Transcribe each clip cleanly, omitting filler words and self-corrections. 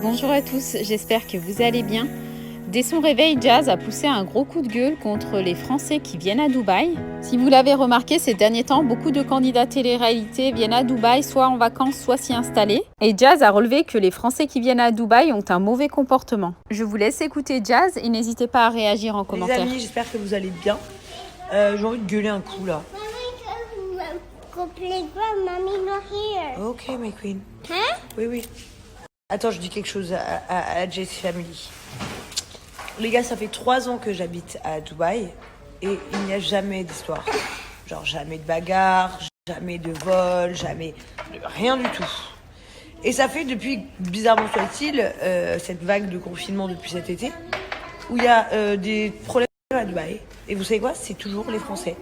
Bonjour à tous, j'espère que vous allez bien. Dès son réveil, Jazz a poussé un gros coup de gueule contre les Français qui viennent à Dubaï. Si vous l'avez remarqué, ces derniers temps, beaucoup de candidats télé-réalité viennent à Dubaï, soit en vacances, soit s'y installer. Et Jazz a relevé que les Français qui viennent à Dubaï ont un mauvais comportement. Je vous laisse écouter Jazz et n'hésitez pas à réagir en commentaire. Les amis, j'espère que vous allez bien. J'ai envie de gueuler un coup là. Go playground, mommy not here. Ok, my queen. Hein? Oui. Attends, je dis quelque chose à la Jess Family. Les gars, ça fait 3 ans que j'habite à Dubaï et il n'y a jamais d'histoire. Genre jamais de bagarre, jamais de vol, jamais rien du tout. Et ça fait depuis, bizarrement soit-il, cette vague de confinement depuis cet été, où il y a des problèmes à Dubaï. Et vous savez quoi? C'est toujours les Français.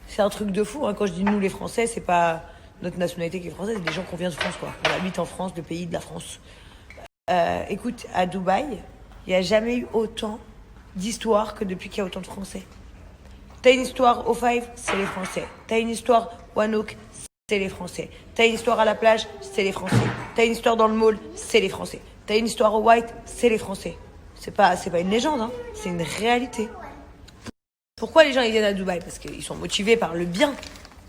C'est un truc de fou, hein. Quand je dis nous les Français, c'est pas notre nationalité qui est française, c'est des gens qui viennent de France, quoi. On habite en France, le pays de la France. Écoute, à Dubaï, il n'y a jamais eu autant d'histoires que depuis qu'il y a autant de Français. T'as une histoire au Five, c'est les Français. T'as une histoire One Oak, c'est les Français. T'as une histoire à la plage, c'est les Français. T'as une histoire dans le mall, c'est les Français. T'as une histoire au White, c'est les Français. C'est pas une légende, hein. C'est une réalité. Pourquoi les gens ils viennent à Dubaï? Parce qu'ils sont motivés par le bien.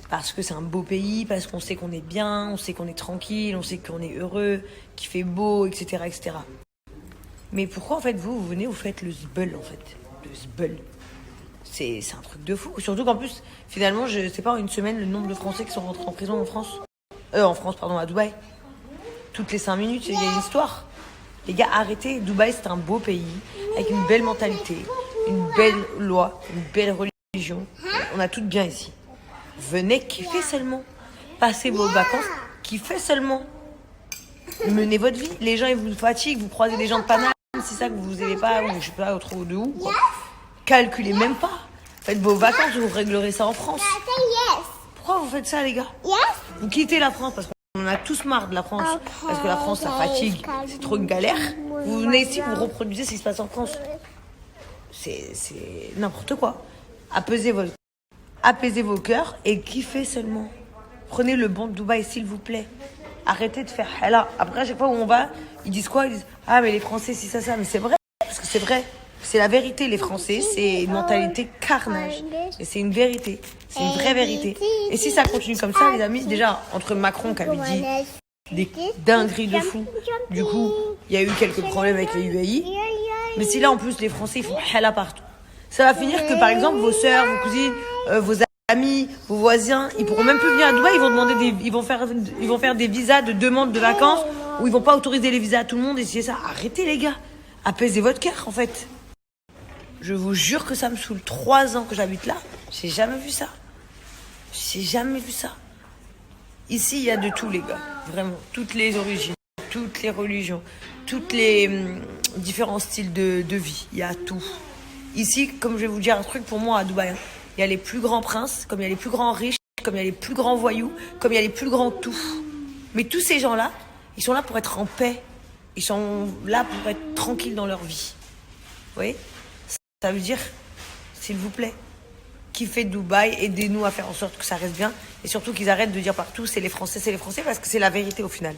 Parce que c'est un beau pays, parce qu'on sait qu'on est bien, on sait qu'on est tranquille, on sait qu'on est heureux, qu'il fait beau, etc., etc. Mais pourquoi en fait vous venez, vous faites le zbeul en fait? Le zbeul. C'est un truc de fou. Surtout qu'en plus, finalement, je sais pas, en une semaine, le nombre de Français qui sont rentrés en prison en France. À Dubaï. Toutes les 5 minutes, il y a une histoire. Les gars, arrêtez. Dubaï, c'est un beau pays, avec une belle mentalité, une belle loi, une belle religion. On a tout bien ici. Venez kiffer seulement. Passez vos vacances, kiffez seulement. Menez votre vie. Les gens, ils vous fatiguent, vous croisez des gens de Paname, c'est ça que vous aimez pas, ou je sais pas, trop de où, quoi. Calculez même pas. Faites vos vacances, vous réglerez ça en France. Yes. Pourquoi vous faites ça, les gars? Yes. Vous quittez la France parce qu'on en a tous marre de la France. Parce que la France, ça fatigue, c'est trop une galère. Vous venez ici, vous reproduisez ce qui se passe en France. C'est n'importe quoi. Apaisez vos cœurs et kiffez seulement. Prenez le bon de Dubaï, s'il vous plaît. Arrêtez de faire là. Après, à chaque fois où on va, ils disent quoi? Ils disent ah, mais les Français, si ça. Mais c'est vrai, parce que c'est vrai. C'est la vérité, les Français, c'est une mentalité carnage. Et c'est une vérité. C'est une vraie vérité. Et si ça continue comme ça, les amis, déjà, entre Macron qui avait dit des dingueries de fou, du coup, il y a eu quelques problèmes avec les UAI. Mais si là, en plus, les Français, ils font là partout. Ça va finir que, par exemple, vos sœurs, vos cousines, vos amis, vos voisins, ils pourront même plus venir à Dubaï. Ils vont faire des visas de demande de vacances où ils vont pas autoriser les visas à tout le monde. Et c'est ça. Arrêtez, les gars. Apaisez votre cœur, en fait. Je vous jure que ça me saoule. 3 ans que j'habite là, j'ai jamais vu ça. Ici, il y a de tout, les gars. Vraiment, toutes les origines, toutes les religions, tous les différents styles de vie. Il y a tout. Ici, comme je vais vous dire un truc pour moi à Dubaï, il y a les plus grands princes, comme il y a les plus grands riches, comme il y a les plus grands voyous, comme il y a les plus grands tout. Mais tous ces gens-là, ils sont là pour être en paix. Ils sont là pour être tranquilles dans leur vie. Vous voyez ? Ça veut dire, s'il vous plaît, kiffez Dubaï, aidez-nous à faire en sorte que ça reste bien. Et surtout qu'ils arrêtent de dire partout c'est les Français, parce que c'est la vérité au final.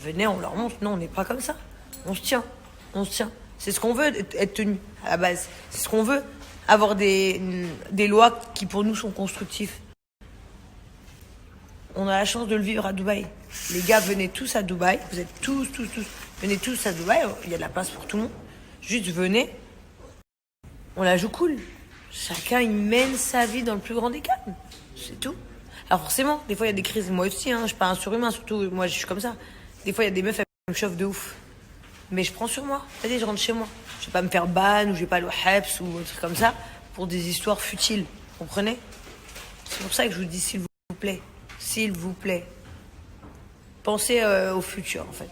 Venez, on leur montre. Non, on n'est pas comme ça. On se tient. C'est ce qu'on veut, être tenu à la base. C'est ce qu'on veut, avoir des lois qui pour nous sont constructives. On a la chance de le vivre à Dubaï. Les gars, venez tous à Dubaï. Vous êtes tous. Venez tous à Dubaï. Il y a de la place pour tout le monde. Juste venez. On la joue cool. Chacun, il mène sa vie dans le plus grand des calmes. C'est tout. Alors forcément, des fois, il y a des crises. Moi aussi, hein, je suis pas un surhumain, surtout moi, je suis comme ça. Des fois, il y a des meufs, elles me chauffent de ouf. Mais je prends sur moi. Vas-y, je rentre chez moi. Je vais pas me faire ban ou je vais pas aller au Heps ou un truc comme ça pour des histoires futiles. Vous comprenez? C'est pour ça que je vous dis s'il vous plaît. S'il vous plaît. Pensez au futur, en fait.